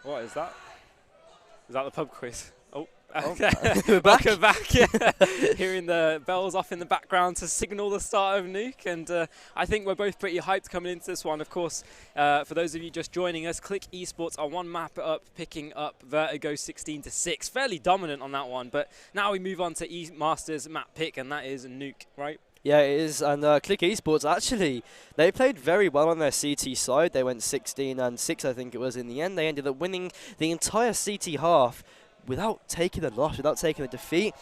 What is that? Is that the pub quiz? Oh, Oh, okay. we're back. Welcome back. Yeah. Hearing the bells off in the background to signal the start of Nuke, and I think we're both pretty hyped coming into this one. Of course, for those of you just joining us, Clique Esports are one map up, picking up Vertigo 16-6. Fairly dominant on that one, but now we move on to eMasters map pick, and that is Nuke, right? Yeah, it is, and Clique Esports, actually, they played very well on their CT side. They went 16-6, I think it was, in the end. They ended up winning the entire CT half without taking a loss, without taking a defeat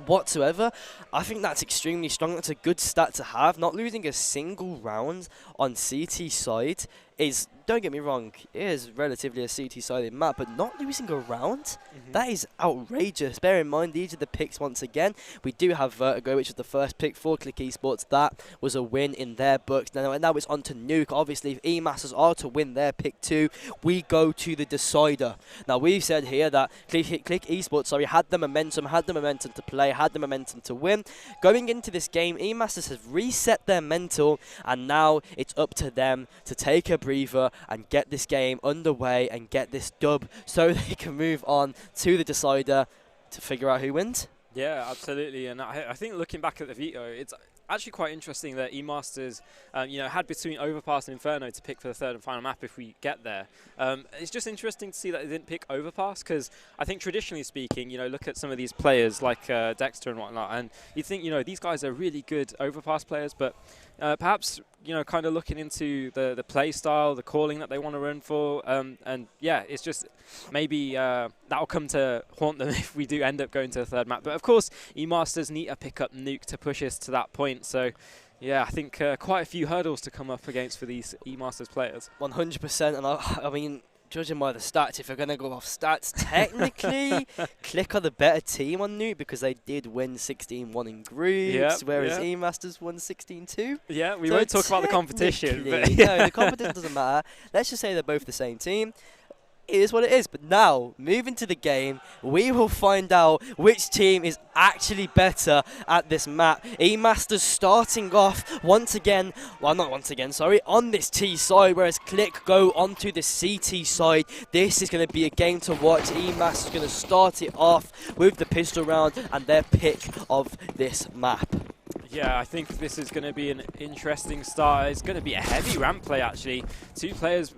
whatsoever. I think that's extremely strong. That's a good stat to have. Not losing a single round on CT side is, don't get me wrong, it is relatively a CT-sided map, but not losing a round, that is outrageous. Bear in mind, these are the picks once again. We do have Vertigo, which is the first pick for Clique Esports. That was a win in their books. Now it's on to Nuke. Obviously, if eMasters are to win their pick 2, we go to the decider. Now, we've said here that Clique Esports, had the momentum to play, had the momentum to win. Going into this game, eMasters has reset their mental, and now it's up to them to take a breather and get this game underway and get this dub so they can move on to the decider to figure out who wins. Yeah, absolutely. And I think looking back at the veto, it's actually quite interesting that eMasters, had between Overpass and Inferno to pick for the third and final map if we get there. It's just interesting to see that they didn't pick Overpass, because I think traditionally speaking, look at some of these players like Dexter and whatnot, and you think, these guys are really good Overpass players, but perhaps, kind of looking into the play style, the calling that they want to run for, and yeah, it's just maybe that'll come to haunt them if we do end up going to the third map. But of course, eMasters need to pick up Nuke to push us to that point. So yeah, I think quite a few hurdles to come up against for these eMasters players. 100%, and I mean, judging by the stats, if you're going to go off stats, technically, Clique are the better team on Nuke because they did win 16-1 in groups, whereas eMasters won 16-2. Yeah, we won't talk about the competition. But no, the competition doesn't matter. Let's just say they're both the same team. It is what it is. But now, moving to the game, we will find out which team is actually better at this map. eMasters starting off on this T side, whereas Clique go onto the CT side. This is going to be a game to watch. eMasters is going to start it off with the pistol round and their pick of this map. Yeah, I think this is going to be an interesting start. It's going to be a heavy ramp play, actually. 3 players,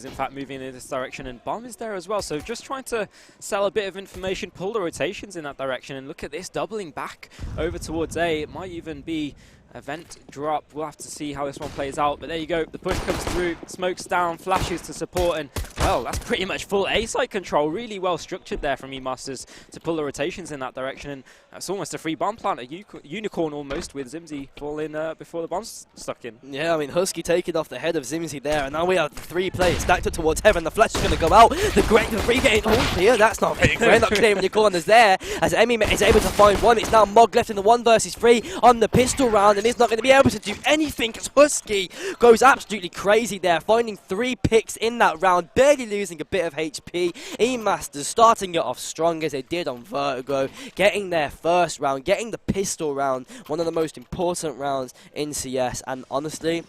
in fact, moving in this direction, and Bomb is there as well. So just trying to sell a bit of information, pull the rotations in that direction, and look at this, doubling back over towards A. It might even be a vent drop. We'll have to see how this one plays out. But there you go. The push comes through, smokes down, flashes to support, and well, that's pretty much full A-side control. Really well structured there from eMasters to pull the rotations in that direction. And that's almost a free bomb plant, a unicorn almost, with Zimzy falling before the bomb's stuck in. Yeah, I mean, Husky taking off the head of Zimzy there, and now we have 3 players stacked up towards heaven. The flash is going to go out. The free getting all clear. That's not very great. Not clearing the corners there. As Emmy is able to find one, it's now Mog left in the 1 versus 3 on the pistol round, and he's not going to be able to do anything as Husky goes absolutely crazy there, finding 3 picks in that round, barely losing a bit of HP. eMasters starting it off strong as they did on Vertigo, getting their first round, getting the pistol round, one of the most important rounds in CS, and honestly,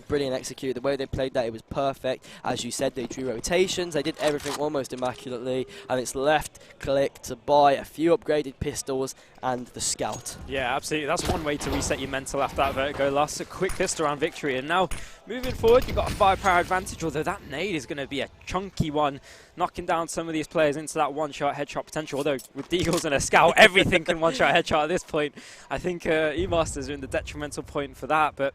brilliant execute. The way they played that, it was perfect. As you said, they drew rotations. They did everything almost immaculately, and it's left Clique to buy a few upgraded pistols and the scout. Yeah, absolutely. That's one way to reset your mental after that Vertigo loss. A quick pistol round victory, and now moving forward, you've got a firepower advantage, although that nade is going to be a chunky one, knocking down some of these players into that one-shot headshot potential, although with Deagles and a scout, everything can one-shot headshot at this point. I think eMasters are in the detrimental point for that, but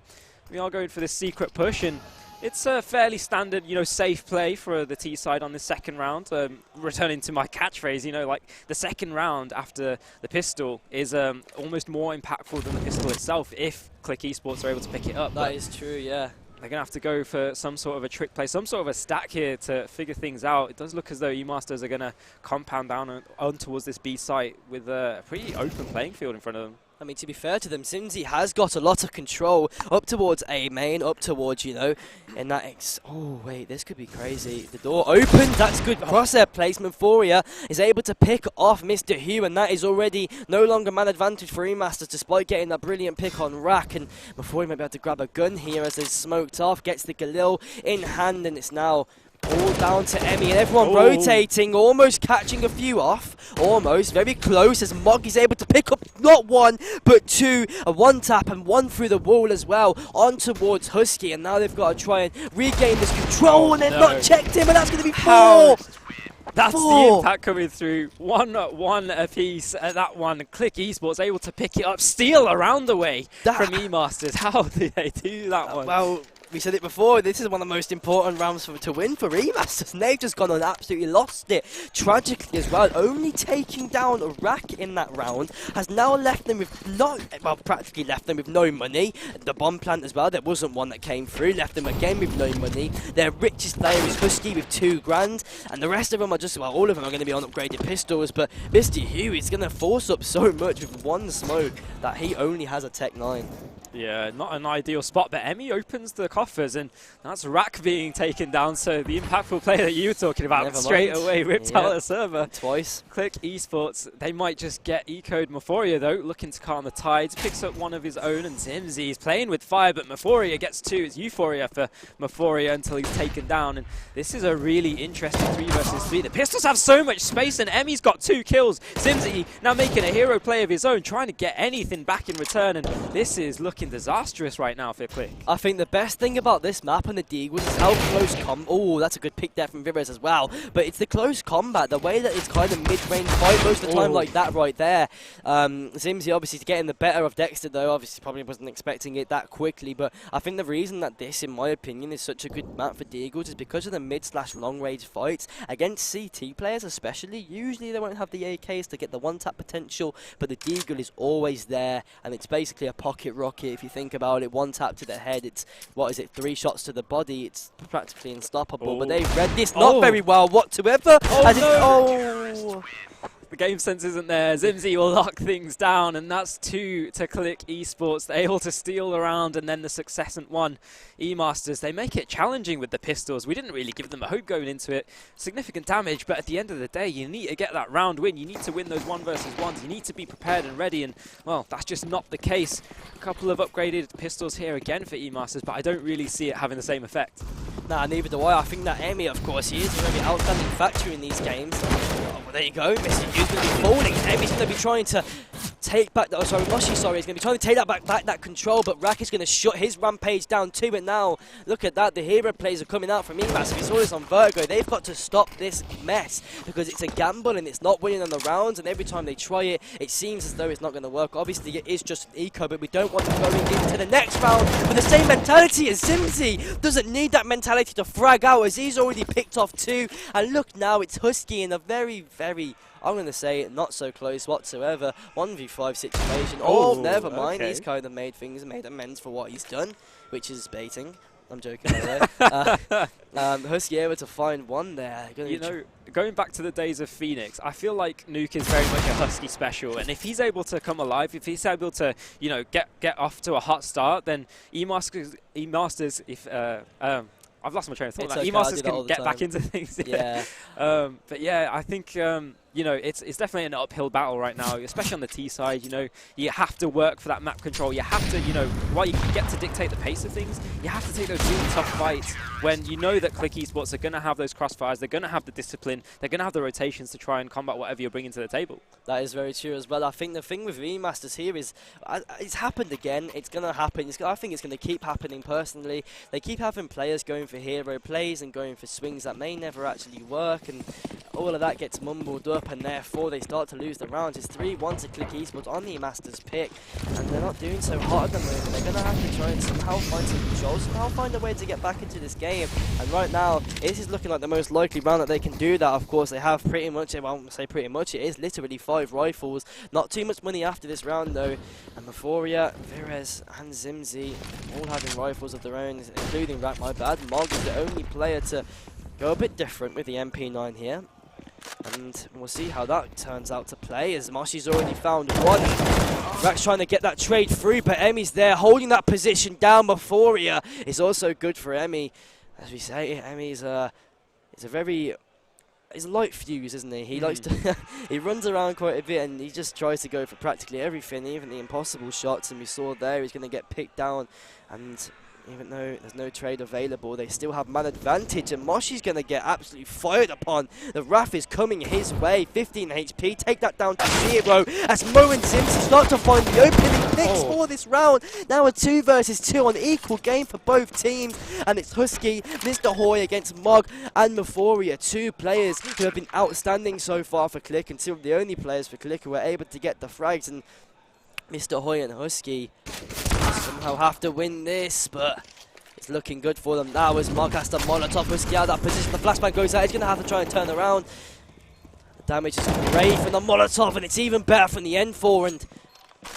we are going for this secret push, and it's a fairly standard, safe play for the T side on the second round. Returning to my catchphrase, like the second round after the pistol is almost more impactful than the pistol itself if Clique Esports are able to pick it up. That is true, yeah. They're going to have to go for some sort of a trick play, some sort of a stack here to figure things out. It does look as though eMasters are going to compound down on towards this B site with a pretty open playing field in front of them. I mean, to be fair to them, Zimzy has got a lot of control up towards A main, up towards, in that oh, wait, this could be crazy. The door opens, that's good crosshair placement. Foria is able to pick off Mr. Hugh, and that is already no longer man advantage for eMasters, despite getting that brilliant pick on Rack. And before he might be able to grab a gun here as it's smoked off, gets the Galil in hand, and it's now All down to Emmy and everyone rotating, almost catching a few off. Almost, very close as Mog is able to pick up not one, but two. A one tap and one through the wall as well. On towards Husky, and now they've got to try and regain this control, and they've not checked him, and that's going to be 4. That's the impact coming through. 1-1 apiece at that one. Clique Esports able to pick it up, steal around the way from eMasters. How did they do that one? Well, we said it before, this is one of the most important rounds to win for eMasters, and they've just gone on absolutely lost it. Tragically as well, only taking down a rack in that round has now left them with practically left them with no money. The bomb plant as well, there wasn't one that came through, left them again with no money. Their richest player is Husky with 2 grand, and the rest of them are just, well, all of them are going to be on upgraded pistols, but Mr. Hugh is going to force up so much with one smoke that he only has a Tech 9. Yeah, not an ideal spot, but Emmy opens the coffers, and that's Rack being taken down, so the impactful player that you were talking about straight away ripped out the server. Twice. Clique Esports, they might just get Eco'd Mephoria though, looking to calm the tides, picks up one of his own, and Zimzy is playing with fire, but Mephoria gets 2. It's Euphoria for Mephoria until he's taken down, and this is a really interesting 3 versus 3. The pistols have so much space, and Emmy's got 2 kills. Zimzy now making a hero play of his own, trying to get anything back in return, and this is looking disastrous right now for Clique. I think the best thing about this map and the Deagle is how close oh, that's a good pick there from Vivres as well. But it's the close combat, the way that it's kind of mid-range fight most of the time like that right there. Zimzy obviously is getting the better of Dexter though, obviously probably wasn't expecting it that quickly, but I think the reason that this, in my opinion, is such a good map for Deagles is because of the mid/long range fights against CT players especially. Usually they won't have the AKs to get the one-tap potential, but the Deagle is always there, and it's basically a pocket rocket if you think about it. One tap to the head, it's, what is it, 3 shots to the body, it's practically unstoppable. But they've read this not very well whatsoever. The game sense isn't there. Zimzy will lock things down, and that's 2 to Clique Esports. They're able to steal around, and then the successant 1. eMasters, they make it challenging with the pistols. We didn't really give them a hope going into it. Significant damage, but at the end of the day, you need to get that round win. You need to win those 1 versus 1s. You need to be prepared and ready, and, well, that's just not the case. A couple of upgraded pistols here again for eMasters, but I don't really see it having the same effect. Nah, neither do I. I think that Emmy, of course, he is a very outstanding factor in these games. Oh, well, there you go. Mr. Hugh's going to be falling. Emmy's going to be trying to take back, Moshi, he's going to be trying to take that back that control, but Rack is going to shut his rampage down too. But now, look at that, the hero plays are coming out from eMasters. We saw this on Virgo. They've got to stop this mess because it's a gamble and it's not winning on the rounds, and every time they try it, it seems as though it's not going to work. Obviously, it is just an eco, but we don't want them going into the next round with the same mentality as Zimzy. Doesn't need that mentality to frag out as he's already picked off 2. And look now, it's Husky in a very, I'm going to say not so close whatsoever 1v5 situation. Oh, never mind. He's kind of made amends for what he's done, which is baiting. I'm joking, by the way. Husky able to find 1 there. You know, going back to the days of Phoenix, I feel like Nuke is very much a Husky special, and if he's able to come alive, if he's able to, you know, get off to a hot start, then eMasters, if I've lost my train of thought. Okay, eMasters can get back into things. Yeah. But yeah, I think you know, it's definitely an uphill battle right now, especially on the T side. You know, you have to work for that map control. You have to, you know, while you get to dictate the pace of things, you have to take those really tough fights when you know that Clique Esports are going to have those crossfires, they're going to have the discipline, they're going to have the rotations to try and combat whatever you're bringing to the table. That is very true as well. I think the thing with eMasters here is it's happened again. It's going to happen. I think it's going to keep happening personally. They keep having players going for hero plays and going for swings that may never actually work, and all of that gets mumbled up, and therefore they start to lose the rounds. It's 3-1 to Clique Esports on the eMasters pick, and they're not doing so hot at the moment. They're going to have to try and somehow find some control, somehow find a way to get back into this game. And right now, this is looking like the most likely round that they can do that. Of course, they have pretty much, well, I won't say pretty much, it is literally 5 rifles. Not too much money after this round though. And Mephoria, Virez, and Zimzy all having rifles of their own, including Rack, my bad. Mog is the only player to go a bit different with the MP9 here. And we'll see how that turns out to play, as Moshi's already found 1. Rack's trying to get that trade through, but Emmy's there holding that position down. Mephoria is also good for Emmy. As we say, Emmy's he's a light fuse, isn't he? He likes to he runs around quite a bit, and he just tries to go for practically everything, even the impossible shots. And we saw there he's going to get picked down, and Even though there's no trade available, they still have man advantage, and Moshi's going to get absolutely fired upon. The Wrath is coming his way. 15 HP, take that down to 0 as Mo and Simpson start to find the opening picks for this round. Now a 2 versus 2 on equal game for both teams, and it's Husky, Mr. Hoy against Mog and Mephoria, 2 players who have been outstanding so far for Clique, and 2 of the only players for Clique who were able to get the frags. And Mr. Hoy and Husky somehow have to win this, but it's looking good for them now as Mark has to Molotov Husky out of that position. The flashbang goes out. He's going to have to try and turn around. The damage is great from the Molotov, and it's even better from the N4. And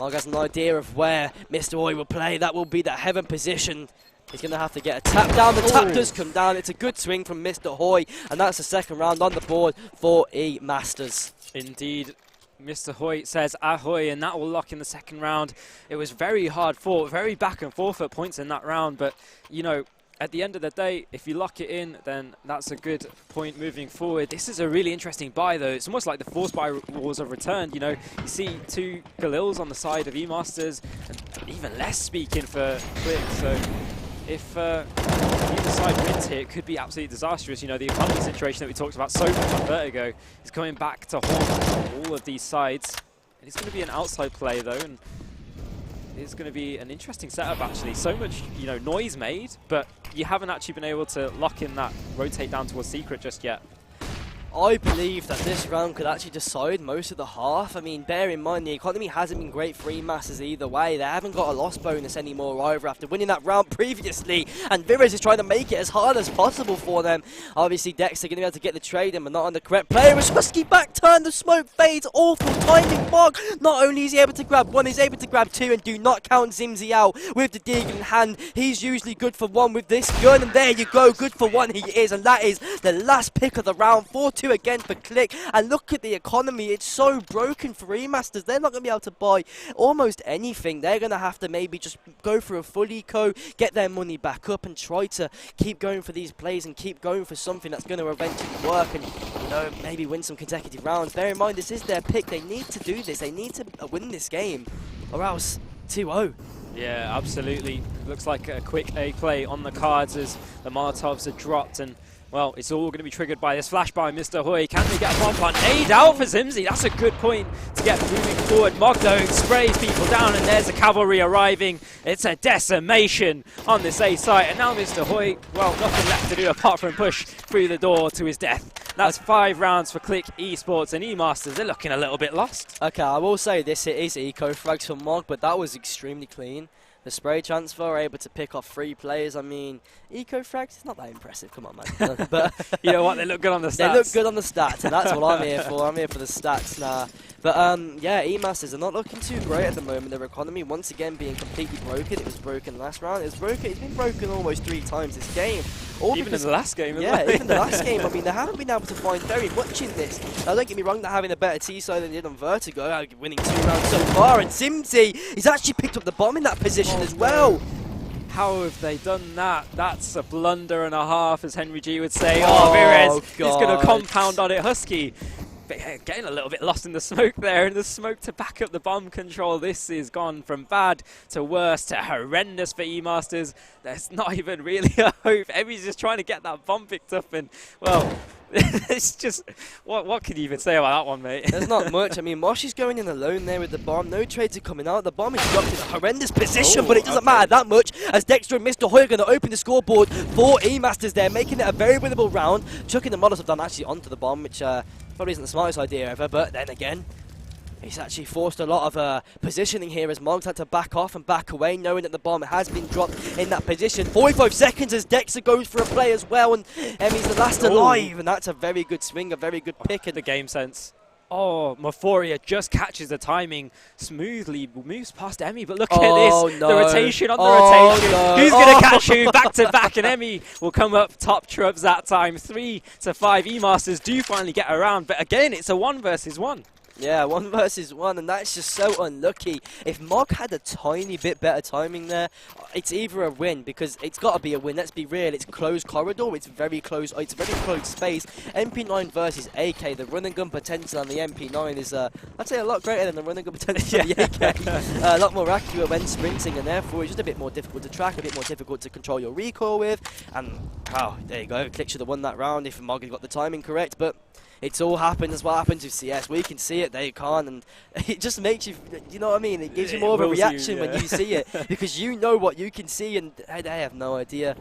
Mark has an idea of where Mr. Hoy will play. That will be the heaven position. He's going to have to get a tap down. The tap does come down. It's a good swing from Mr. Hoy, and that's the second round on the board for eMasters. Indeed. Mr. Hoy says ahoy, and that will lock in the second round. It was very hard fought, very back and forth at points in that round, but, you know, at the end of the day, if you lock it in, then that's a good point moving forward. This is a really interesting buy, though. It's almost like the force buy wars have returned. You know, you see 2 Galils on the side of eMasters, and even less speaking for Clique. So if either side wins here, it could be absolutely disastrous. You know, the economy situation that we talked about so much on Vertigo is coming back to haunt all of these sides. And it's going to be an outside play, though, and it's going to be an interesting setup, actually. So much, you know, noise made, but you haven't actually been able to lock in that rotate down towards Secret just yet. I believe that this round could actually decide most of the half. I mean, bear in mind, the economy hasn't been great for eMasters either way. They haven't got a loss bonus anymore either after winning that round previously. And Virus is trying to make it as hard as possible for them. Obviously, Dex are going to be able to get the trade in, but not on the correct player. As Husky back turn, the smoke fades. Awful timing, Mog. Not only is he able to grab 1, he's able to grab 2, and do not count Zimzy out with the Deagle in hand. He's usually good for 1 with this gun, and there you go. Good for 1 he is, and that is the last pick of the round. 4-2 again for Clique, and look at the economy. It's so broken for eMasters. They're not going to be able to buy almost anything. They're going to have to maybe just go for a full eco, get their money back up, and try to keep going for these plays and keep going for something that's going to eventually work, and, you know, maybe win some consecutive rounds. Bear in mind, this is their pick. They need to do this. They need to win this game, or else 2-0. Yeah, absolutely. Looks like a quick A play on the cards as the Molotovs are dropped, and well, it's all going to be triggered by this flash by Mr. Hoy. Can they get a bomb on? Aid out for Zimzy. That's a good point to get moving forward. Mog, though, sprays people down, and there's the cavalry arriving. It's a decimation on this A site. And now Mr. Hoy, well, nothing left to do apart from push through the door to his death. That's 5 rounds for Clique eSports, and eMasters, they're looking a little bit lost. Okay, I will say this, it is eco frags for Mog, but that was extremely clean. The spray transfer, able to pick off 3 players. I mean, eco frags, it's not that impressive. Come on, man. But you know what? They look good on the stats. They look good on the stats, and that's what I'm here for. I'm here for the stats now. But yeah, eMasters are not looking too great at the moment. Their economy once again being completely broken. It was broken last round. It's been broken almost 3 times this game. Even in the last game. Yeah, even the last game. I mean, they haven't been able to find very much in this. Now, don't get me wrong, they're having a better T-side than they did on Vertigo, winning 2 rounds so far. And Zimzy, he's actually picked up the bomb in that position as well. How have they done that? That's a blunder and a half, as Henry G would say. Oh, Virez is going to compound on it. Husky getting a little bit lost in the smoke there, and the smoke to back up the bomb control. This is gone from bad to worse to horrendous for eMasters. There's not even really a hope. Emmy's just trying to get that bomb picked up, and, well, it's just, what can you even say about that one, mate? There's not much. I mean, Moshi's going in alone there with the bomb. No trades are coming out. The bomb is dropped in a horrendous position, but it doesn't matter that much, as Dexter and Mr. Hoy are going to open the scoreboard for eMasters there, making it a very winnable round. Chucking the Molotov down actually onto the bomb, which probably isn't the smartest idea ever, but then again, he's actually forced a lot of positioning here as Moggs had to back off and back away, knowing that the bomb has been dropped in that position. 45 seconds as Dexter goes for a play as well, and Emmy's the last alive, and that's a very good swing, a very good pick. The game sense. Oh, Mephoria just catches the timing smoothly, moves past Emmy, but look at this, the rotation on the rotation. No. Who's going to catch who back to back, and Emmy will come up top trubs that time. 3-5, eMasters do finally get around, but again, it's a 1 versus 1. Yeah, 1 versus 1, and that's just so unlucky. If Mog had a tiny bit better timing there, it's either a win, because it's got to be a win. Let's be real, it's closed corridor, it's very close space. MP9 versus AK, the run and gun potential on the MP9 is, I'd say, a lot greater than the run and gun potential on the AK. A lot more accurate when sprinting, and therefore it's just a bit more difficult to track, a bit more difficult to control your recoil with. And, wow, there you go. Clique should have won that round if Mog had got the timing correct, but it's all happened. That's what happens with CS. We can see it, they can't, and it just makes you, you know what I mean? It gives you more of a reaction when you see it, because you know what you can see, and they have no idea.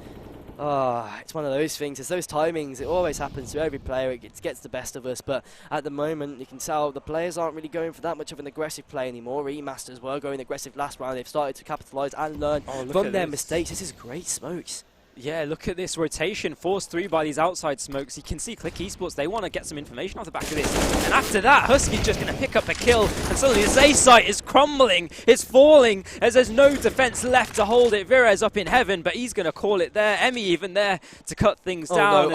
It's one of those things. It's those timings. It always happens to every player. It gets the best of us, but at the moment, you can tell the players aren't really going for that much of an aggressive play anymore. eMasters were going aggressive last round. They've started to capitalise and learn from their mistakes. This is great smokes. Yeah, look at this rotation forced through by these outside smokes. You can see Clique Esports, they want to get some information off the back of this. And after that, Husky's just going to pick up a kill. And suddenly his A site is crumbling. It's falling as there's no defense left to hold it. Virez up in heaven, but he's going to call it there. Emmy even there to cut things down.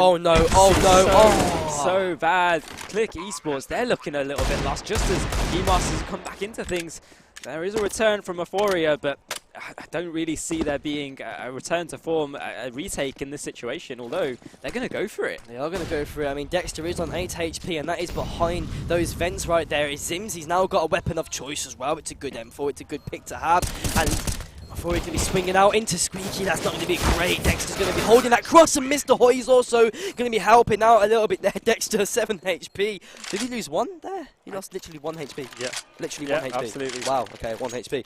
So bad. Clique Esports, they're looking a little bit lost just as eMasters come back into things. There is a return from Euphoria, but I don't really see there being a return to form, a retake in this situation, although they're going to go for it. They are going to go for it. I mean, Dexter is on 8 HP, and that is behind those vents right there. It's Zims. He's now got a weapon of choice as well. It's a good M4. It's a good pick to have. And before he can be swinging out into Squeaky, that's not going to be great. Dexter's going to be holding that cross, and Mr. Hoy's also going to be helping out a little bit there. Dexter, 7 HP. Did he lose 1 there? He lost literally 1 HP. Yeah. Literally 1 HP. Absolutely. Wow, okay, 1 HP.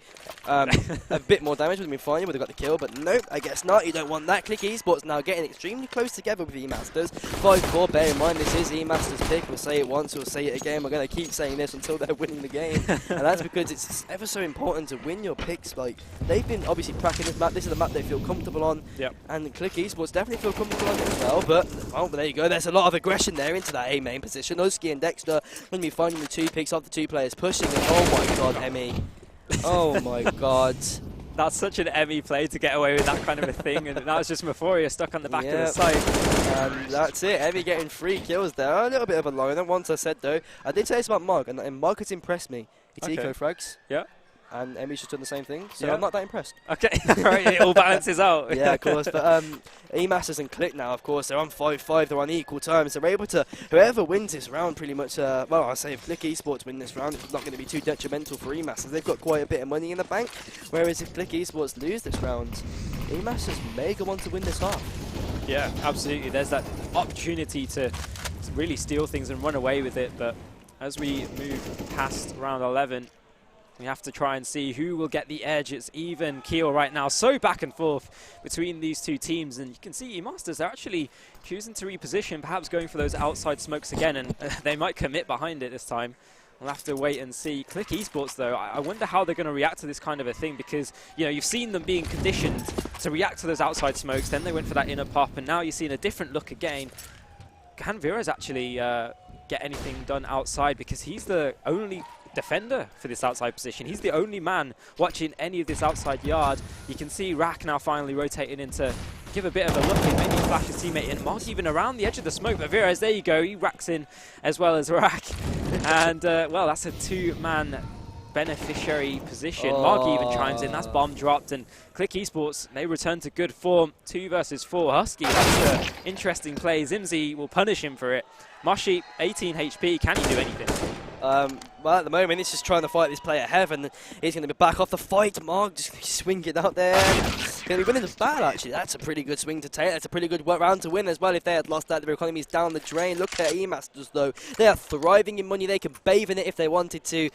A bit more damage would have been fine. You would have got the kill, but nope, I guess not. You don't want that. Clique Esports now getting extremely close together with eMasters. 5-4, bear in mind, this is eMasters' pick. We'll say it once, we'll say it again. We're going to keep saying this until they're winning the game. And that's because it's ever so important to win your picks. Like, they've been obviously cracking this map. This is the map they feel comfortable on. Yep. And Clique Esports definitely feel comfortable on it as well. But, well, there you go. There's a lot of aggression there into that A main position. Husky and Dexter going to be finding the 2 picks of the 2 players pushing. And oh my god, Emmy. Oh my god. That's such an Emmy play to get away with that kind of a thing, and that was just Euphoria stuck on the back of the site. And that's it. Emmy getting 3 kills there. A little bit of a loner. Once I said though, I did say this about Mog, and Mog has impressed me. It's eco frags. Yeah. And Emmy's just done the same thing, so I'm not that impressed. Okay, right, it all balances out. Yeah, of course. But eMasters and Clique now, of course, they're on 5-5. They're on equal terms. They're able to, whoever wins this round, pretty much. Well, I say if Clique Esports win this round, it's not going to be too detrimental for eMasters. They've got quite a bit of money in the bank. Whereas if Clique Esports lose this round, eMasters may go on to win this half. Yeah, absolutely. There's that opportunity to really steal things and run away with it. But as we move past round 11. We have to try and see who will get the edge. It's even keel right now. So back and forth between these 2 teams. And you can see eMasters, they're actually choosing to reposition, perhaps going for those outside smokes again. And they might commit behind it this time. We'll have to wait and see. Clique Esports, though, I wonder how they're going to react to this kind of a thing. Because, you know, you've seen them being conditioned to react to those outside smokes. Then they went for that inner pop. And now you're seeing a different look again. Can Virez actually get anything done outside? Because he's the only defender for this outside position. He's the only man watching any of this outside yard. You can see Rack now finally rotating in to give a bit of a look in, maybe flash his teammate in. Mark even around the edge of the smoke, but Virez, there you go, he racks in as well as Rack. And, well, that's a 2-man beneficiary position. Mark even chimes in, that's bomb dropped, and Clique Esports, they return to good form. 2 versus 4. Husky, that's an interesting play. Zimzy will punish him for it. Moshi, 18 HP, can he do anything? Well, at the moment, he's just trying to fight this player Heaven. He's going to be back off the fight. Mark just swinging out there. Going to be winning the battle, actually. That's a pretty good swing to take. That's a pretty good round to win as well. If they had lost that, their economy's down the drain. Look at eMasters, though. They are thriving in money. They can bathe in it if they wanted to.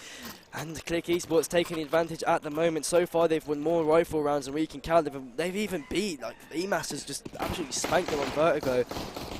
And Clique Esports taking advantage at the moment. So far, they've won more rifle rounds than we can count. They've even beat, like, eMasters just absolutely spanked them on Vertigo.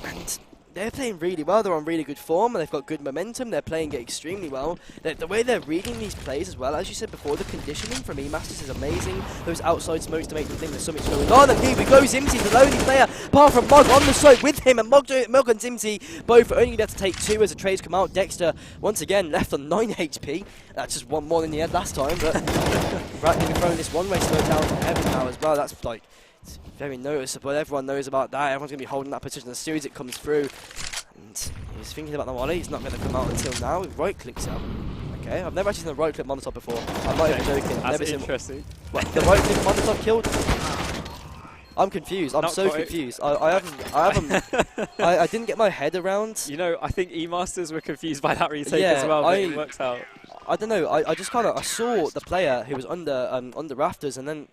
And they're playing really well. They're on really good form, and they've got good momentum. They're playing it extremely well. The way they're reading these plays as well, as you said before, the conditioning from eMasters is amazing. Those outside smokes to make them think there's something going on. And here we go, Zimzy, the lonely player, apart from Mog on the site with him. And Mog and Zimzy both only be able to take 2 as the trades come out. Dexter, once again, left on 9 HP. That's just 1 more than he had last time. But right, going to be throwing this one-way smoke down to Heaven now as well. That's like, it's very noticeable. Everyone knows about that. Everyone's going to be holding that position as soon as it comes through. And he's thinking about the volley. He's not going to come out until now. He right-clicks out. Okay, I've never actually seen a right click Molotov before. I'm not even joking. That's never interesting. What, the right click Molotov killed? I'm confused. I'm Not so quite. confused. I didn't get my head around. You know, I think eMasters were confused by that retake Yeah, as well, but it works out. I don't know. I just kind of I saw the player who was under rafters, and then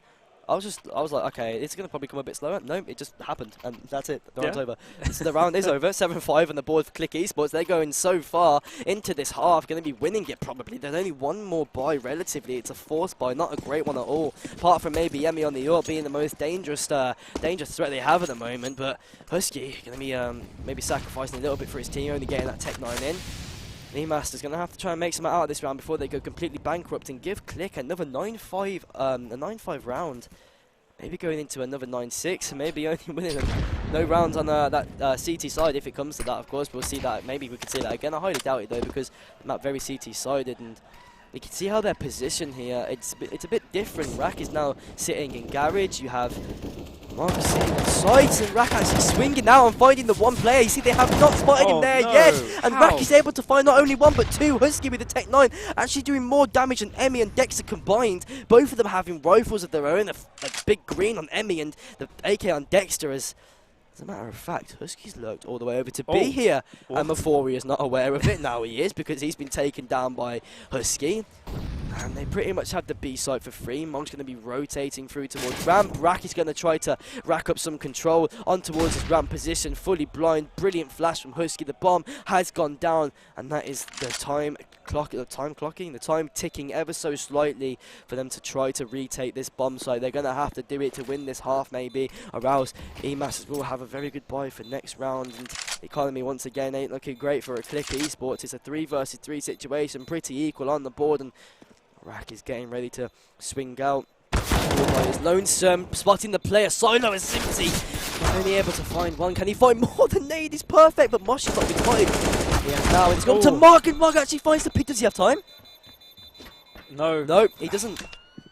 I was like, okay, it's gonna probably come a bit slower. No, it just happened, and that's it. The round's over. So the round is over. 7-5 on the board for Clique Esports. They're going so far into this half, going to be winning it probably. There's only one more buy relatively. It's a forced buy, not a great one at all. Apart from maybe Emi on the York being the most dangerous threat they have at the moment. But Husky going to be maybe sacrificing a little bit for his team, only getting that Tech 9 in. eMasters going to have to try and make something out of this round before they go completely bankrupt and give Clique another 9-5, a 9-5 round. Maybe going into another 9-6, maybe only winning no rounds on that CT side if it comes to that. Of course, we'll see that. Maybe we could see that again. I highly doubt it though, because the map very CT sided, and you can see how they're positioned here. It's a bit different. Rack is now sitting in garage. You have Marcus sitting on sides, and Rack actually swinging now and finding the one player. You see, they have not spotted him there yet. And Rack is able to find not only one but two. Husky with the Tech 9 actually doing more damage than Emi and Dexter combined. Both of them having rifles of their own. A big green on Emi and the AK on Dexter. As a matter of fact, Husky's lurked all the way over to B here. And Mafori is not aware of it. Now he is, because he's been taken down by Husky. And they pretty much have the B site for free. Monk's going to be rotating through towards ramp. Rack is going to try to rack up some control on towards his ramp position. Fully blind. Brilliant flash from Husky. The bomb has gone down. And that is the time ticking ever so slightly for them to try to retake this bomb site. They're going to have to do it to win this half maybe, or else eMasters will have a very good buy for next round. And the economy once again ain't looking great for a Clique Esports. It's a 3 versus 3 situation, pretty equal on the board, and Rack is getting ready to swing out. Is lonesome, spotting the player. Silo and Simpsy only able to find one. Can he find more than Nade? He's perfect, but Mosh has not been spotted. Yeah, now it's gone to Mark, and Mark actually finds the pick. Does he have time? No, he doesn't.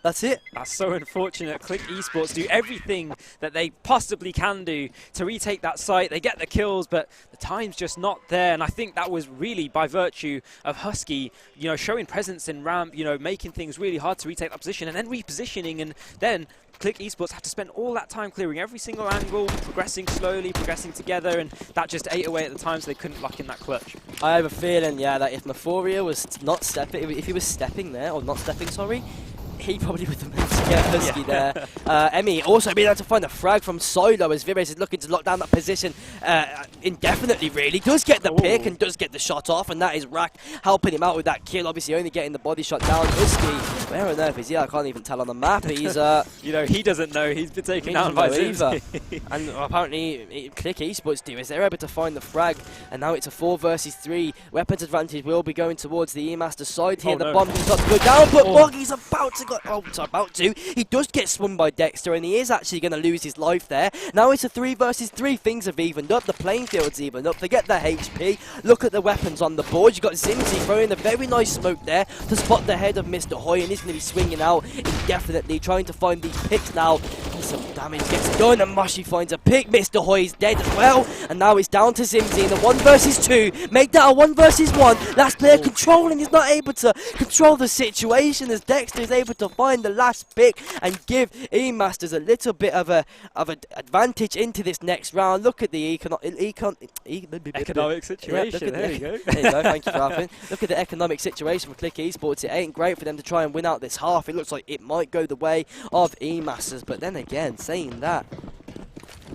That's it. That's so unfortunate. Clique Esports do everything that they possibly can do to retake that site. They get the kills, but the time's just not there. And I think that was really by virtue of Husky, you know, showing presence in ramp, you know, making things really hard to retake that position and then repositioning. And then Clique Esports have to spend all that time clearing every single angle, progressing slowly, progressing together, and that just ate away at the time, so they couldn't lock in that clutch. I have a feeling, yeah, that if Maphoria was not stepping, if he was stepping there, or not stepping, sorry, he probably would have managed to get Husky there. Emi also being able to find a frag from Solo as Vives is looking to lock down that position indefinitely, really. Does get the pick and does get the shot off, and that is Rack helping him out with that kill. Obviously only getting the body shot down. Husky, where on earth is he? I can't even tell on the map. He's you know, he doesn't know. He's been taken down by Zimzi. And apparently Clique Esports do is they're able to find the frag, and now it's a 4 versus 3. Weapons advantage will be going towards the eMasters side here. The bomb does not go down, but Moggy's about to go. He does get swung by Dexter, and he is actually going to lose his life there. Now it's a 3 versus 3. Things have evened up. The playing field's evened up. They get the HP. Look at the weapons on the board. You've got Zimzi throwing a very nice smoke there to spot the head of Mr. Hoy, and he's going to be swinging out indefinitely, trying to find these picks now. Some damage gets done, and Moshi finds a pick. Mr. Hoy is dead as well, and now it's down to Zimzi in the 1 versus 2. Make that a 1 versus 1. Last player controlling. He's not able to control the situation as Dexter is able to find the last pick and give eMasters a little bit of an advantage into this next round. Look at the economic situation. There you go. There you go. Thank you for having. Look at the economic situation for Clique Esports. It ain't great for them to try and win out this half. It looks like it might go the way of eMasters, but then again, saying that,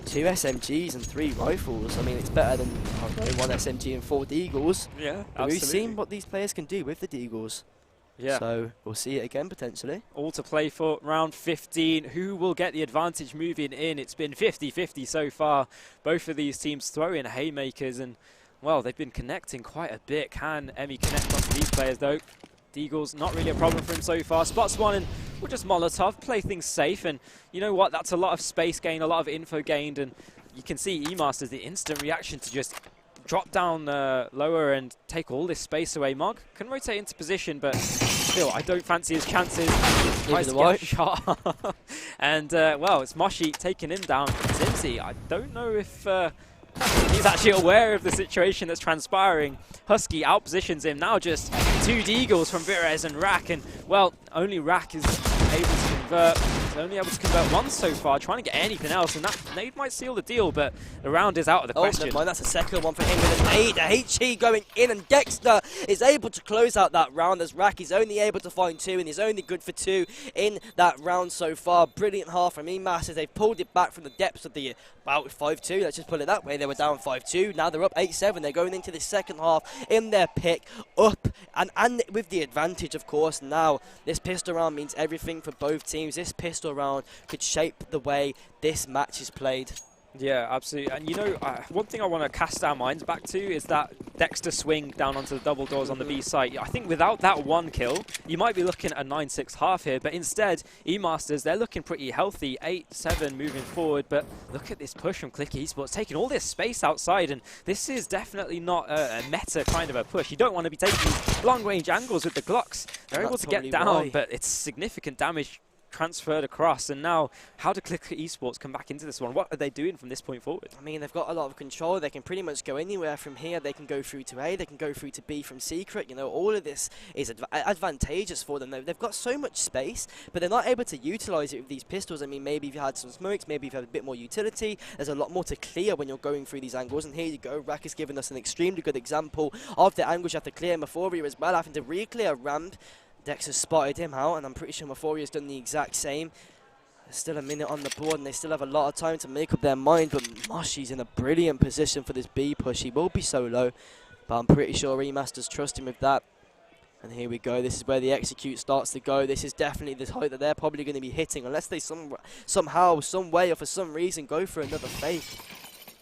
2 SMGs and 3 rifles. I mean, it's better than 1 SMG and 4 Deagles. Yeah, absolutely. We've seen what these players can do with the Deagles. Yeah. So we'll see it again potentially. All to play for round 15. Who will get the advantage moving in? It's been 50-50 so far. Both of these teams throw in haymakers, and well, they've been connecting quite a bit. Can Emi connect onto these players though? Deagle's not really a problem for him so far. Spots one and we'll just Molotov, play things safe, and you know what? That's a lot of space gain, a lot of info gained, and you can see eMasters, the instant reaction to just drop down lower and take all this space away. Mog can rotate into position, but still, I don't fancy his chances. Tries to get a shot. And, well, it's Moshi taking him down. Zimzi, I don't know if He's actually aware of the situation that's transpiring. Husky outpositions him. Now just 2 deagles from Virez and Rack. And, well, only Rack is able to convert. He's only able to convert once so far, trying to get anything else. And that nade might seal the deal, but the round is out of the question. Never mind, that's a second one for him with a nade. HE going in, and Dexter is able to close out that round as Rack is only able to find 2, and he's only good for 2 in that round so far. Brilliant half from eMasters. They've pulled it back from the depths of the about 5-2. Let's just put it that way. They were down 5-2. Now they're up 8-7. They're going into the second half in their pick, up and with the advantage, of course. Now this pistol round means everything for both teams. This pistol round could shape the way this match is played. Yeah, absolutely. And you know, one thing I want to cast our minds back to is that Dexter swing down onto the double doors on the B site. I think without that 1 kill, you might be looking at a 9-6 half here. But instead, eMasters, they're looking pretty healthy, 8-7 moving forward. But look at this push from Clique Esports, taking all this space outside. And this is definitely not a meta kind of a push. You don't want to be taking these long-range angles with the Glocks. They're able to get down, but it's significant damage transferred across. And now, how do Clique Esports come back into this one? What are they doing from this point forward? I mean, they've got a lot of control. They can pretty much go anywhere from here. They can go through to A, they can go through to B from Secret. You know, all of this is advantageous for them. They've got so much space, but they're not able to utilize it with these pistols. I mean, maybe if you had some smokes, maybe if you had a bit more utility, there's a lot more to clear when you're going through these angles. And here you go, Rack has given us an extremely good example of the angles you have to clear. Maphoria as well, having to re-clear ramp. Dexter spotted him out, and I'm pretty sure Maphoria's done the exact same. There's still a minute on the board, and they still have a lot of time to make up their mind, but Moshi's in a brilliant position for this B push. He will be solo, but I'm pretty sure eMasters trust him with that. And here we go. This is where the execute starts to go. This is definitely the height that they're probably going to be hitting, unless they somehow, some way, or for some reason go for another fake,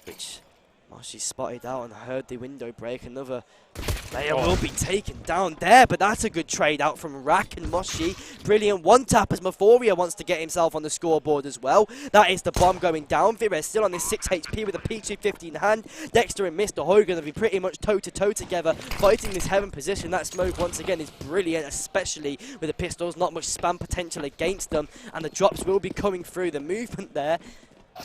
which Moshi spotted out and heard the window break. Another player will be taken down there, but that's a good trade out from Rack and Moshi. Brilliant one tap as Maphoria wants to get himself on the scoreboard as well. That is the bomb going down. Virez still on this 6 HP with a P250 in hand. Dexter and Mr. Hoy going to be pretty much toe-to-toe together, fighting this heaven position. That smoke once again is brilliant, especially with the pistols. Not much spam potential against them, and the drops will be coming through. The movement there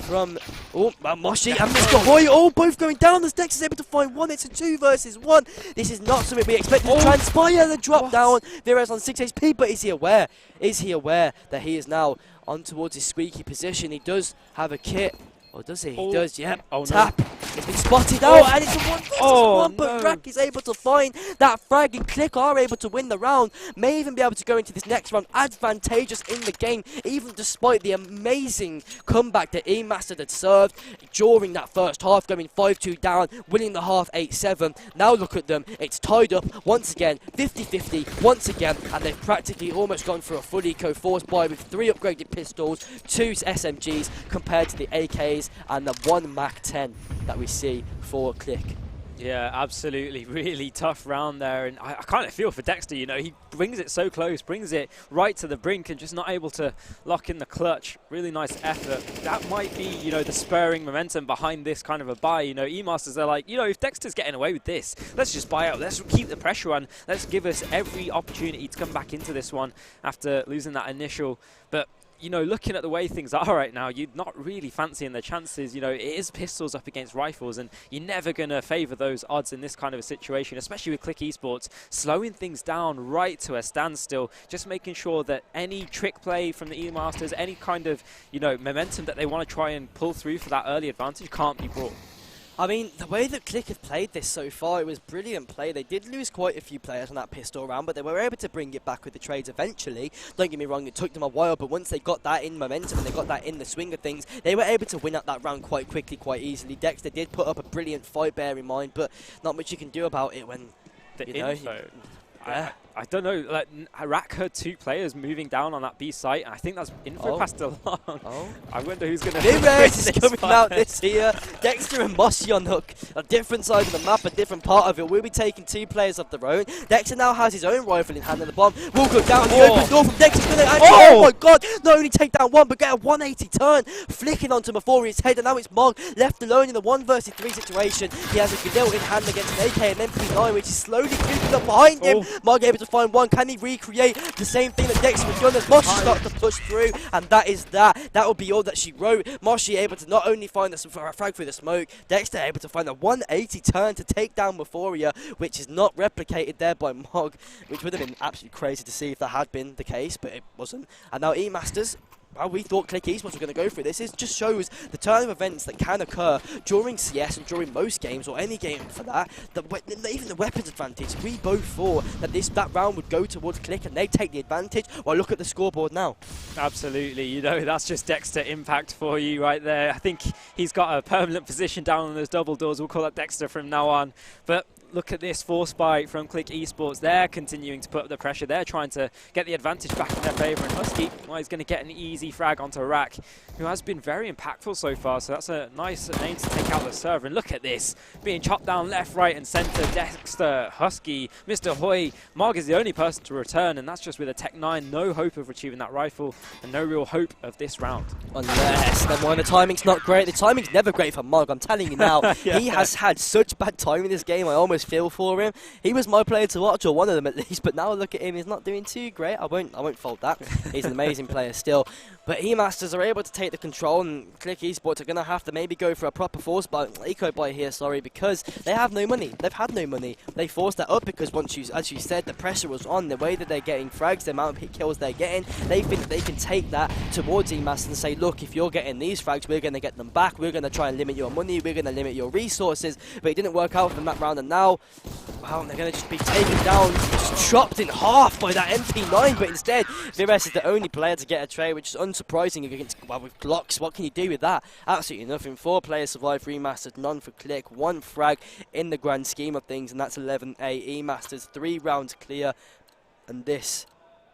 from Moshi and Mr. Hoy, both going down as Dex is able to find 1. It's a 2 versus 1. This is not something we expected to transpire. The drop down. Virez on 6 HP, but is he aware? Is he aware that he is now on towards his squeaky position? He does have a kit. Or does he? He does, yep. Tap. No. It's been spotted out, and it's a 1 versus 1, but Rack is able to find that frag, and Clique are able to win the round. May even be able to go into this next round advantageous in the game, even despite the amazing comeback that eMasters had served during that first half, going 5-2 down, winning the half 8-7. Now look at them. It's tied up once again, 50-50 once again, and they've practically almost gone for a full eco, forced by with 3 upgraded pistols, 2 SMGs, compared to the AKs and the 1 MAC-10 that we see for Clique. Yeah, absolutely. Really tough round there. And I kind of feel for Dexter, you know, he brings it so close, brings it right to the brink and just not able to lock in the clutch. Really nice effort. That might be, you know, the spurring momentum behind this kind of a buy. You know, eMasters, they're like, you know, if Dexter's getting away with this, let's just buy out. Let's keep the pressure on. Let's give us every opportunity to come back into this one after losing that initial. But you know, looking at the way things are right now, you're not really fancying the chances. You know, it is pistols up against rifles, and you're never going to favour those odds in this kind of a situation, especially with Clique Esports, slowing things down right to a standstill, just making sure that any trick play from the eMasters, any kind of, you know, momentum that they want to try and pull through for that early advantage can't be brought. I mean, the way that Clique have played this so far, it was brilliant play. They did lose quite a few players on that pistol round, but they were able to bring it back with the trades eventually. Don't get me wrong, it took them a while, but once they got that in momentum and they got that in the swing of things, they were able to win out that round quite quickly, quite easily. Dexter did put up a brilliant fight, bear in mind, but not much you can do about it when, you know... Yeah. I don't know, like, Rack heard 2 players moving down on that B site, and I think that's info passed along. I wonder who's going to Virez is coming out this here. Dexter and Moshi on hook. A different side of the map, a different part of it. We'll be taking 2 players of their own. Dexter now has his own rifle in hand, and the bomb will go down the open door from Dexter. Oh my god, not only take down 1, but get a 180 turn, flicking onto Maphoria's head, and now it's Mog left alone in the 1 versus 3 situation. He has a Galil in hand against an AK and MP9, which is slowly creeping up behind him. Mog able to find one. Can he recreate the same thing that Dexter was doing as Moshi starts to push through? And that is that. That will be all that she wrote. Moshi able to not only find the frag through the smoke, Dexter able to find a 180 turn to take down Euphoria, which is not replicated there by Mog, which would have been absolutely crazy to see if that had been the case, but it wasn't. And now eMasters, well, we thought Clique eSports were going to go through this. It just shows the turn of events that can occur during CS and during most games, or any game for that. Even the weapons advantage, we both thought that that round would go towards Clique and they take the advantage. Well, look at the scoreboard now. Absolutely, you know, that's just Dexter impact for you right there. I think he's got a permanent position down on those double doors. We'll call that Dexter from now on. But look at this force buy from Clique eSports. They're continuing to put up the pressure. They're trying to get the advantage back in their favour. And Husky, well, he's going to get an easy frag onto Rack, who has been very impactful so far. So that's a nice name to take out the server. And look at this, being chopped down left, right and centre. Dexter, Husky, Mr. Hoy. Marg is the only person to return, and that's just with a Tech 9. No hope of retrieving that rifle, and no real hope of this round. Unless, then when the timing's not great. The timing's never great for Marg, I'm telling you now. Yeah. He has had such bad time in this game, I almost feel for him. He was my player to watch, or one of them at least, but now look at him, he's not doing too great. I won't fault that. He's an amazing player still. But eMasters are able to take the control, and Clique eSports are going to have to maybe go for a proper force buy, eco buy here, sorry, because they have no money. They've had no money. They forced that up because as you said, the pressure was on. The way that they're getting frags, the amount of hit kills they're getting, they think that they can take that towards eMasters and say, look, if you're getting these frags, we're going to get them back. We're going to try and limit your money. We're going to limit your resources. But it didn't work out for them that round, and now, well, they're going to just be taken down, just chopped in half by that MP9. But instead, Vires is the only player to get a trade, which is unsurprising against, well, with Glocks. What can you do with that? Absolutely nothing. 4 players survived for eMasters, none for Clique. 1 frag in the grand scheme of things, and that's 11A. eMasters 3 rounds clear, and this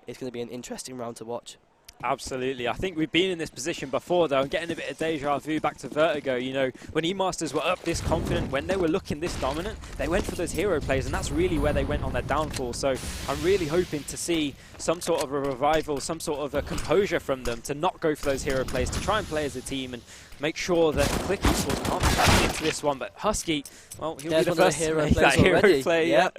is going to be an interesting round to watch. Absolutely. I think we've been in this position before, though. I'm getting a bit of deja vu back to Vertigo. You know, when eMasters were up this confident, when they were looking this dominant, they went for those hero plays, and that's really where they went on their downfall. So I'm really hoping to see some sort of a revival, some sort of a composure from them to not go for those hero plays, to try and play as a team and make sure that Clique eSports can't be back into this one. But Husky, well, he'll be the first to make that hero play. Yep.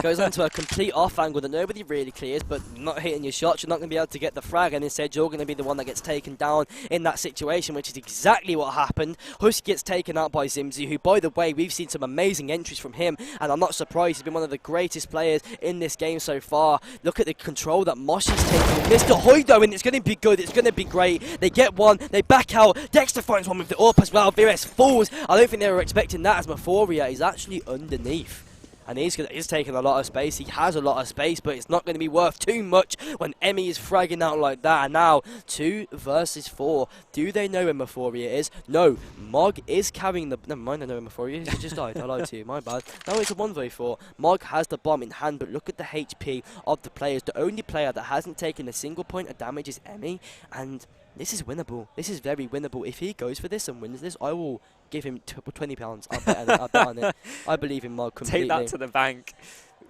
Goes on to a complete off angle that nobody really clears, but not hitting your shots, you're not going to be able to get the frag, and instead you're going to be the one that gets taken down in that situation, which is exactly what happened. Husky gets taken out by Zimzi, who, by the way, we've seen some amazing entries from him, and I'm not surprised. He's been one of the greatest players in this game so far. Look at the control that Moshi's taking. Mr. Hoido, and it's going to be good, it's going to be great. They get one, they back out. Dexter finds one with the AWP as well. Vires falls. I don't think they were expecting that, as Euphoria is actually underneath. And he's taking a lot of space. He has a lot of space, but it's not going to be worth too much when Emmy is fragging out like that. And now, 2 versus 4. Do they know where Euphoria is? No. Mog is carrying the... Never mind, I know where Euphoria is. He just died. I lied to you. My bad. Now it's a 1v4. Mog has the bomb in hand, but look at the HP of the players. The only player that hasn't taken a single point of damage is Emmy. And this is winnable. This is very winnable. If he goes for this and wins this, I will give him £20. I'll bet on it. I believe in Mog completely. Take that to the bank.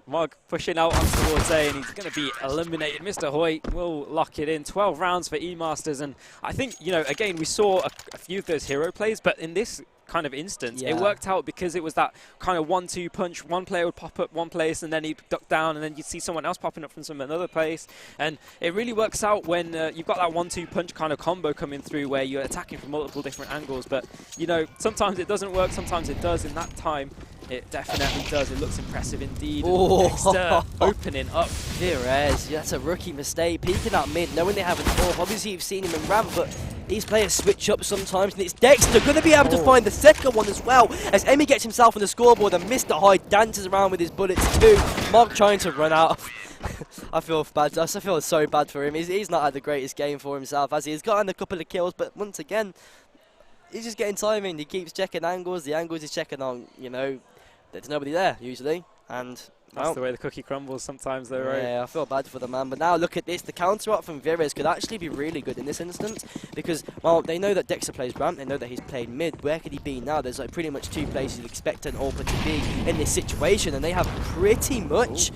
Mog pushing out on towards A, and he's going to be eliminated. Mr. Hoyt will lock it in. 12 rounds for eMasters, and I think, you know, again, we saw a few of those hero plays, but in this kind of instance, it worked out because it was that kind of 1-2 punch. One player would pop up one place, and then he'd duck down, and then you'd see someone else popping up from another place. And it really works out when you've got that 1-2 punch kind of combo coming through where you're attacking from multiple different angles. But, you know, sometimes it doesn't work, sometimes it does. In that time, it definitely does. It looks impressive indeed. Dexter opening up. Vires, that's a rookie mistake. Peeking out mid, knowing they have an AWP. Obviously, you've seen him in ramp, but these players switch up sometimes, and it's Dexter going to be able to find the second one as well, as Emmy gets himself on the scoreboard, and Mr. Hyde dances around with his bullets too. Mark trying to run out. I feel bad. I feel so bad for him. He's not had the greatest game for himself, as he's gotten a couple of kills, but once again, he's just getting timing. He keeps checking angles. The angles he's checking on, you know, there's nobody there usually, and that's the way the cookie crumbles sometimes, though, right? Yeah, I feel bad for the man. But now look at this. The counter-up from Vires could actually be really good in this instance because, well, they know that Dexter plays ramp. They know that he's played mid. Where could he be now? There's like pretty much 2 places you'd expect an AWPer to be in this situation, and they have pretty much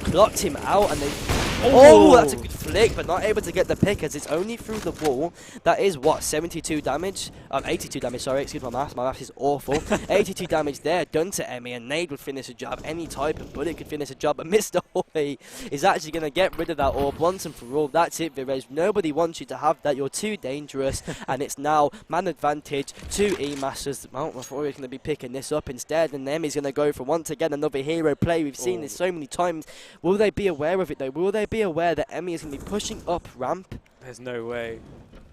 clocked him out, and they Oh, that's a good flick, but not able to get the pick as it's only through the wall. That is what, 72 damage? 82 damage, sorry, excuse my maths. My maths is awful. 82 damage there done to Emmy, and Nade would finish a job. Any type of bullet could finish a job, but Mr. Hoy is actually going to get rid of that orb once and for all. That's it, Virez. Nobody wants you to have that. You're too dangerous, and it's now man advantage to eMasters. Well, I thought we were going to be picking this up instead, and Emmy's going to go for once again another hero play. We've seen this so many times. Will they be aware of it though? Will they be aware that Emmy is going to be pushing up ramp? There's no way.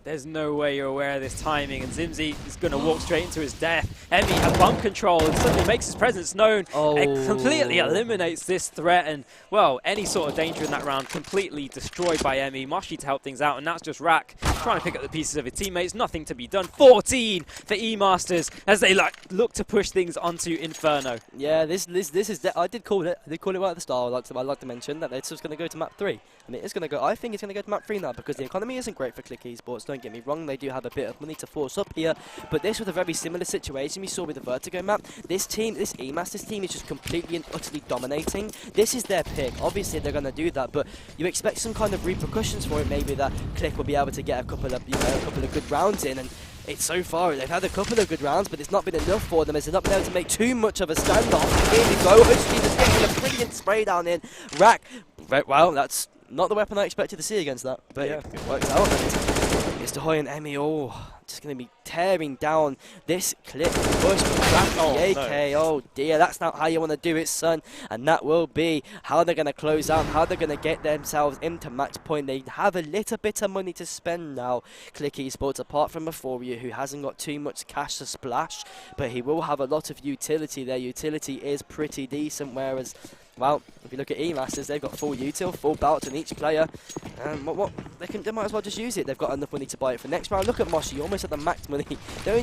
There's no way you're aware of this timing, and Zimzy is going to walk straight into his death. Emmy has bump control and suddenly makes his presence known and completely eliminates this threat. And, well, any sort of danger in that round completely destroyed by Emmy. Moshi to help things out, and that's just Rack trying to pick up the pieces of his teammates. Nothing to be done. 14 for eMasters as they look to push things onto Inferno. Yeah, this is. I did call it. I did call it right at the start. I'd like to mention that it's just going to go to map 3, and it is going to go. I think it's going to go to map 3 now because the economy isn't great for Clique Esports. Don't get me wrong, they do have a bit of money to force up here, but this was a very similar situation we saw with the Vertigo map. This team, this eMasters team, is just completely and utterly dominating. This is their pick. Obviously, they're going to do that, but you expect some kind of repercussions for it. Maybe that Clique will be able to get a couple of good rounds in, and it's so far they've had a couple of good rounds, but it's not been enough for them as they've not been able to make too much of a standoff. Here we go. Hosty just getting a brilliant spray down in. Rack, well, that's not the weapon I expected to see against that, but yeah, it works out. Mr. Hoy and Emmy, just going to be tearing down this Clique push. AK, no. Oh dear, that's not how you want to do it, son. And that will be how they're going to close out, how they're going to get themselves into match point. They have a little bit of money to spend now, Clique Esports, apart from Euphoria, who hasn't got too much cash to splash, but he will have a lot of utility. Their utility is pretty decent, whereas, well, if you look at eMasters, they've got full util, full belts on each player. They might as well just use it. They've got enough money to buy it for next round. Look at Moshi, almost at the max money. Okay,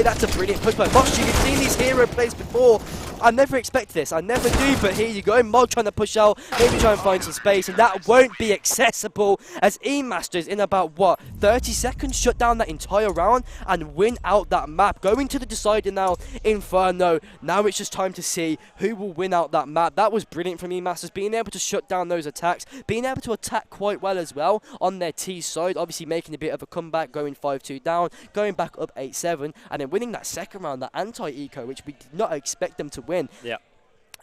that's a brilliant push by Moshi. You've seen these hero plays before. I never expect this. I never do, but here you go. Mod trying to push out, maybe try and find some space, and that won't be accessible as eMasters in about, 30 seconds shut down that entire round and win out that map. Going to the decider now, Inferno. Now it's just time to see who will win out that map. That was brilliant from eMasters, being able to shut down those attacks, being able to attack quite well as well on their T side, obviously making a bit of a comeback, going 5-2 down, going back up 8-7, and then winning that second round, that anti-eco, which we did not expect them to win. Yeah.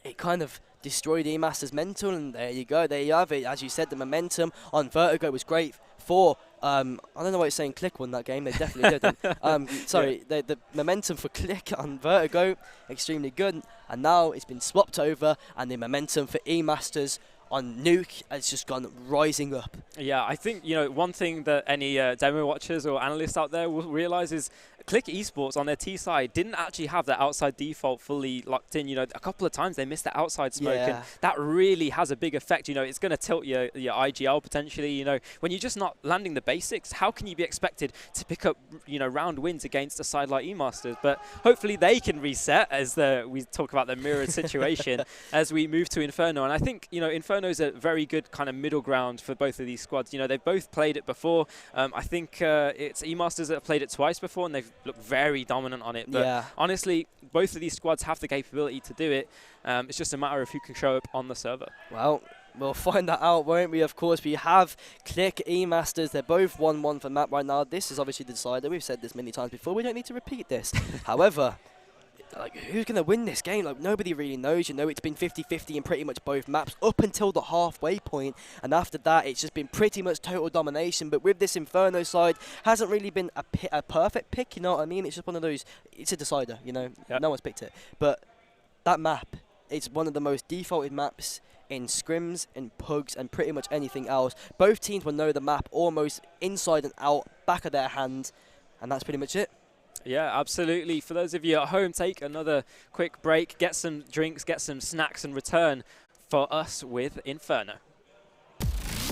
It kind of destroyed eMasters' mental, and there you go, there you have it. As you said, the momentum on Vertigo was great for I don't know why it's saying Clique won that game. They definitely didn't. Sorry, the momentum for Clique on Vertigo, extremely good. And now it's been swapped over, and the momentum for eMasters on Nuke has just gone rising up. Yeah, I think, one thing that any demo watchers or analysts out there will realise is Clique Esports on their T side didn't actually have their outside default fully locked in. A couple of times they missed the outside smoke, and that really has a big effect. It's going to tilt your IGL potentially. When you're just not landing the basics, how can you be expected to pick up round wins against a side like eMasters? But hopefully they can reset as we talk about the mirrored situation as we move to Inferno. And I think Inferno's a very good kind of middle ground for both of these squads. They've both played it before. I think it's eMasters that have played it twice before, and they've look very dominant on it, but honestly, both of these squads have the capability to do it. It's just a matter of who can show up on the server. Well, we'll find that out, won't we? Of course, we have Clique, eMasters. They're both 1-1 for map right now. This is obviously the decider. We've said this many times before. We don't need to repeat this. However, who's going to win this game? Nobody really knows. It's been 50-50 in pretty much both maps up until the halfway point, and after that, it's just been pretty much total domination. But with this Inferno side, hasn't really been a perfect pick. You know what I mean? It's just one of those. It's a decider. No one's picked it. But that map, it's one of the most defaulted maps in scrims, in pugs, and pretty much anything else. Both teams will know the map almost inside and out, back of their hand, and that's pretty much it. Yeah, absolutely. For those of you at home, take another quick break, get some drinks, get some snacks, and return for us with Inferno.